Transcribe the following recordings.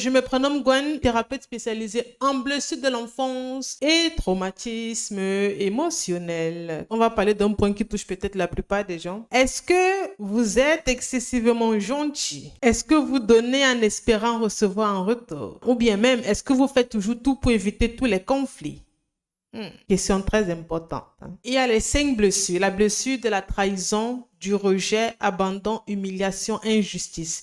Je me prénomme Gwen, thérapeute spécialisée en blessures de l'enfance et traumatisme émotionnel. On va parler d'un point qui touche peut-être la plupart des gens. Est-ce que vous êtes excessivement gentil? Est-ce que vous donnez en espérant recevoir en retour? Ou bien même, est-ce que vous faites toujours tout pour éviter tous les conflits? Question très importante. Il y a les 5 blessures. La blessure de la trahison, du rejet, abandon, humiliation, injustice.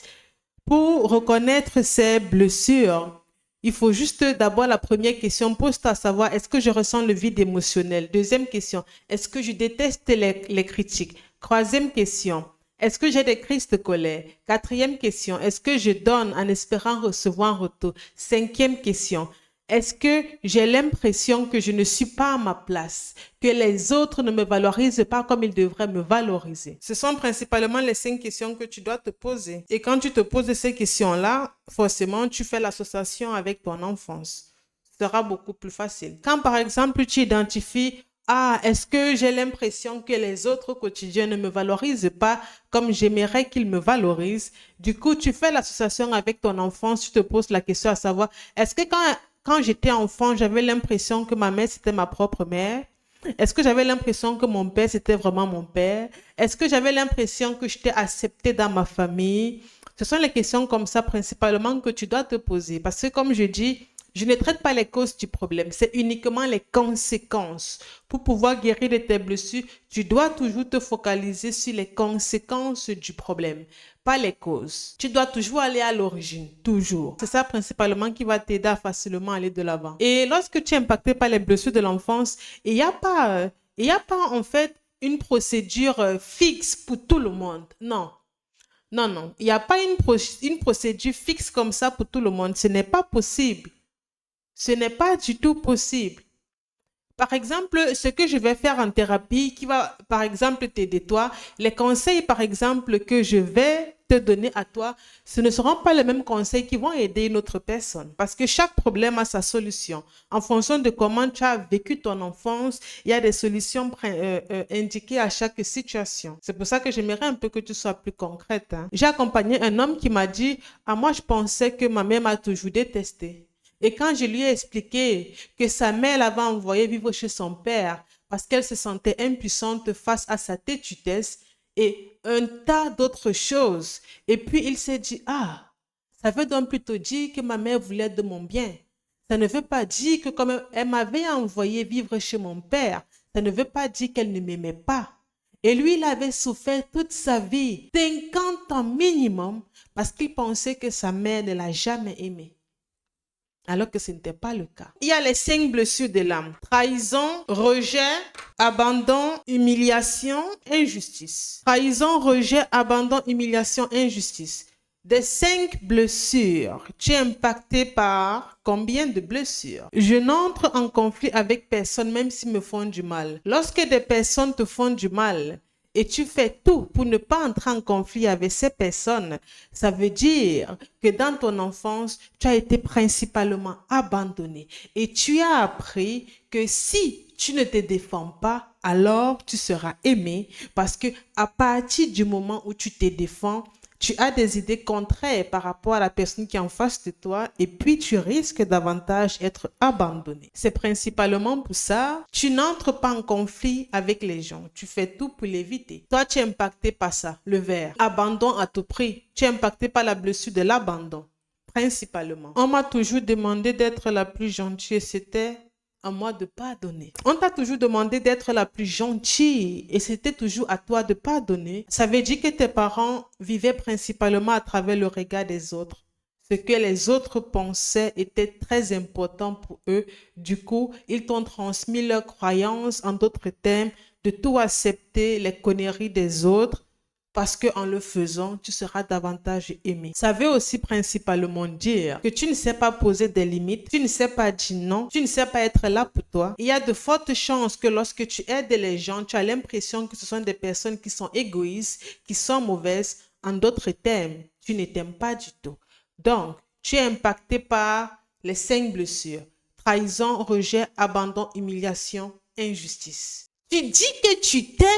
Pour reconnaître ces blessures, il faut juste d'abord la première question, pose-toi à savoir, est-ce que je ressens le vide émotionnel? Deuxième question, est-ce que je déteste les critiques? Troisième question, est-ce que j'ai des crises de colère? Quatrième question, est-ce que je donne en espérant recevoir un retour? Cinquième question, est-ce que j'ai l'impression que je ne suis pas à ma place, que les autres ne me valorisent pas comme ils devraient me valoriser? Ce sont principalement les 5 questions que tu dois te poser. Et quand tu te poses ces questions-là, forcément, tu fais l'association avec ton enfance. Ce sera beaucoup plus facile. Quand, par exemple, tu identifies est-ce que j'ai l'impression que les autres au quotidien ne me valorisent pas comme j'aimerais qu'ils me valorisent? Du coup, tu fais l'association avec ton enfance, tu te poses la question à savoir, est-ce que quand j'étais enfant, j'avais l'impression que ma mère, c'était ma propre mère? Est-ce que j'avais l'impression que mon père, c'était vraiment mon père? Est-ce que j'avais l'impression que j'étais acceptée dans ma famille? Ce sont les questions comme ça principalement que tu dois te poser. Parce que comme je dis, je ne traite pas les causes du problème, c'est uniquement les conséquences. Pour pouvoir guérir de tes blessures, tu dois toujours te focaliser sur les conséquences du problème, pas les causes. Tu dois toujours aller à l'origine, toujours. C'est ça principalement qui va t'aider à facilement aller de l'avant. Et lorsque tu es impacté par les blessures de l'enfance, il n'y a pas en fait une procédure fixe pour tout le monde. Non. Non, non. Il n'y a pas une procédure fixe comme ça pour tout le monde. Ce n'est pas possible. Ce n'est pas du tout possible. Par exemple, ce que je vais faire en thérapie qui va, par exemple, t'aider toi, les conseils, par exemple, que je vais te donner à toi, ce ne seront pas les mêmes conseils qui vont aider une autre personne. Parce que chaque problème a sa solution. En fonction de comment tu as vécu ton enfance, il y a des solutions indiquées à chaque situation. C'est pour ça que j'aimerais un peu que tu sois plus concrète. J'ai accompagné un homme qui m'a dit, moi, je pensais que ma mère m'a toujours détesté. Et quand je lui ai expliqué que sa mère l'avait envoyé vivre chez son père parce qu'elle se sentait impuissante face à sa têtutesse et un tas d'autres choses. Et puis il s'est dit, ça veut donc plutôt dire que ma mère voulait de mon bien. Ça ne veut pas dire que comme elle m'avait envoyé vivre chez mon père, ça ne veut pas dire qu'elle ne m'aimait pas. Et lui, il avait souffert toute sa vie, 50 ans minimum, parce qu'il pensait que sa mère ne l'a jamais aimé. Alors que ce n'était pas le cas. Il y a les 5 blessures de l'âme. Trahison, rejet, abandon, humiliation, injustice. Trahison, rejet, abandon, humiliation, injustice. Des 5 blessures, tu es impacté par combien de blessures? Je n'entre en conflit avec personne même s'ils me font du mal. Lorsque des personnes te font du mal, et tu fais tout pour ne pas entrer en conflit avec ces personnes, ça veut dire que dans ton enfance, tu as été principalement abandonné. Et tu as appris que si tu ne te défends pas, alors tu seras aimé parce que à partir du moment où tu te défends, tu as des idées contraires par rapport à la personne qui est en face de toi et puis tu risques davantage d'être abandonné. C'est principalement pour ça, tu n'entres pas en conflit avec les gens. Tu fais tout pour l'éviter. Toi, tu es impacté par ça, le verre. Abandon à tout prix. Tu es impacté par la blessure de l'abandon, principalement. On m'a toujours demandé d'être la plus gentille. C'était à moi de pardonner. On t'a toujours demandé d'être la plus gentille et c'était toujours à toi de pardonner. Ça veut dire que tes parents vivaient principalement à travers le regard des autres. Ce que les autres pensaient était très important pour eux. Du coup, ils t'ont transmis leurs croyances, en d'autres termes, de tout accepter les conneries des autres. Parce qu'en le faisant, tu seras davantage aimé. Ça veut aussi principalement dire que tu ne sais pas poser des limites, tu ne sais pas dire non, tu ne sais pas être là pour toi. Il y a de fortes chances que lorsque tu aides les gens, tu as l'impression que ce sont des personnes qui sont égoïstes, qui sont mauvaises. En d'autres termes, tu ne t'aimes pas du tout. Donc, tu es impacté par les 5 blessures. Trahison, rejet, abandon, humiliation, injustice. Tu dis que tu t'aimes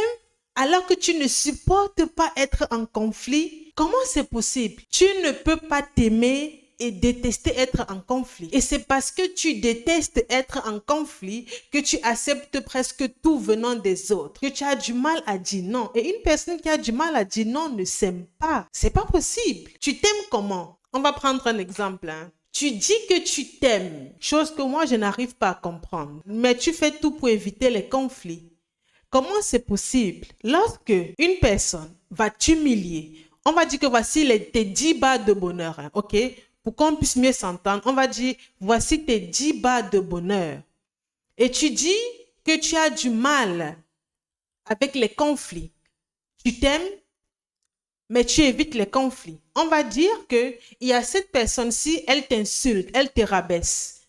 alors que tu ne supportes pas être en conflit. Comment c'est possible? Tu ne peux pas t'aimer et détester être en conflit. Et c'est parce que tu détestes être en conflit que tu acceptes presque tout venant des autres, que tu as du mal à dire non. Et une personne qui a du mal à dire non ne s'aime pas. C'est pas possible. Tu t'aimes comment? On va prendre un exemple, hein. Tu dis que tu t'aimes, chose que moi je n'arrive pas à comprendre, mais tu fais tout pour éviter les conflits. Comment c'est possible? Lorsque une personne va t'humilier, on va dire que voici tes 10 barres de bonheur, hein, ok? Pour qu'on puisse mieux s'entendre, on va dire voici tes 10 barres de bonheur. Et tu dis que tu as du mal avec les conflits. Tu t'aimes, mais tu évites les conflits. On va dire qu'il y a cette personne-ci, elle t'insulte, elle te rabaisse.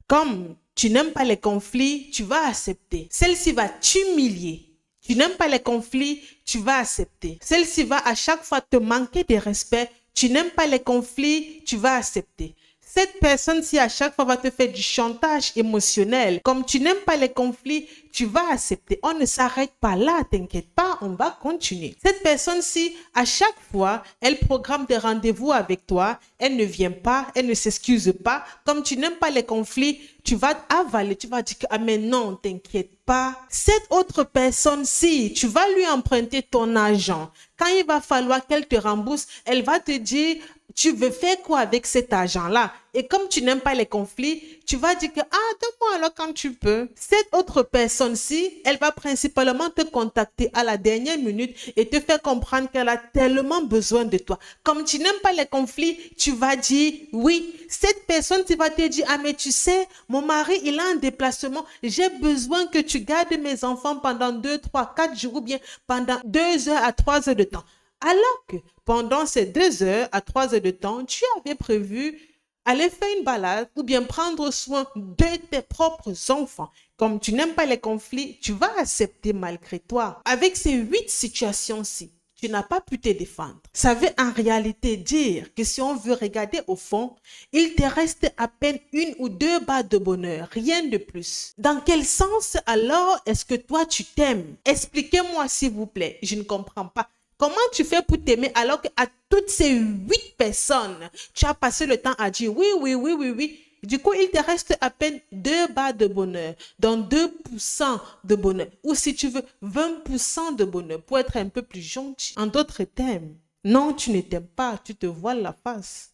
Comme tu n'aimes pas les conflits, tu vas accepter. Celle-ci va t'humilier. Tu n'aimes pas les conflits, tu vas accepter. Celle-ci va à chaque fois te manquer de respect. Tu n'aimes pas les conflits, tu vas accepter. Cette personne-ci, à chaque fois, va te faire du chantage émotionnel. Comme tu n'aimes pas les conflits, tu vas accepter. On ne s'arrête pas là, t'inquiète pas, on va continuer. Cette personne-ci, à chaque fois, elle programme des rendez-vous avec toi. Elle ne vient pas, elle ne s'excuse pas. Comme tu n'aimes pas les conflits, tu vas avaler, tu vas dire que, ah mais non, t'inquiète pas. Cette autre personne-ci, tu vas lui emprunter ton argent. Quand il va falloir qu'elle te rembourse, elle va te dire, tu veux faire quoi avec cet argent-là? Et comme tu n'aimes pas les conflits, tu vas dire que, ah, donne-moi alors quand tu peux. Cette autre personne-ci, elle va principalement te contacter à la dernière minute et te faire comprendre qu'elle a tellement besoin de toi. Comme tu n'aimes pas les conflits, tu vas dire oui. Cette personne, tu vas te dire, ah, mais tu sais, mon mari, il a un déplacement. J'ai besoin que tu gardes mes enfants pendant 2, 3, 4 jours ou bien pendant 2 heures à 3 heures de temps. Alors que pendant ces 2 heures à 3 heures de temps, tu avais prévu aller faire une balade ou bien prendre soin de tes propres enfants. Comme tu n'aimes pas les conflits, tu vas accepter malgré toi. Avec ces 8 situations-ci, tu n'as pas pu te défendre. Ça veut en réalité dire que si on veut regarder au fond, il te reste à peine 1 ou 2 barres de bonheur, rien de plus. Dans quel sens alors est-ce que toi tu t'aimes? Expliquez-moi s'il vous plaît, je ne comprends pas. Comment tu fais pour t'aimer alors qu'à toutes ces 8 personnes, tu as passé le temps à dire oui, oui, oui, oui, oui. Du coup, il te reste à peine 2 barres de bonheur, donc 2% de bonheur. Ou si tu veux, 20% de bonheur pour être un peu plus gentil. En d'autres termes, non, tu ne t'aimes pas, tu te voiles la face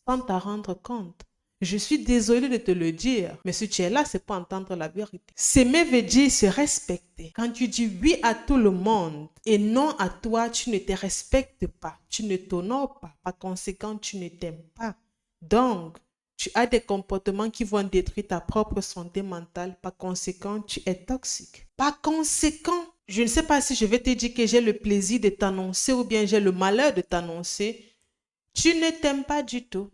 sans t'en rendre compte. Je suis désolée de te le dire, mais si tu es là, c'est pour entendre la vérité. S'aimer veut dire se respecter. Quand tu dis oui à tout le monde et non à toi, tu ne te respectes pas, tu ne t'honores pas. Par conséquent, tu ne t'aimes pas. Donc, tu as des comportements qui vont détruire ta propre santé mentale. Par conséquent, tu es toxique. Par conséquent, je ne sais pas si je vais te dire que j'ai le plaisir de t'annoncer ou bien j'ai le malheur de t'annoncer. Tu ne t'aimes pas du tout.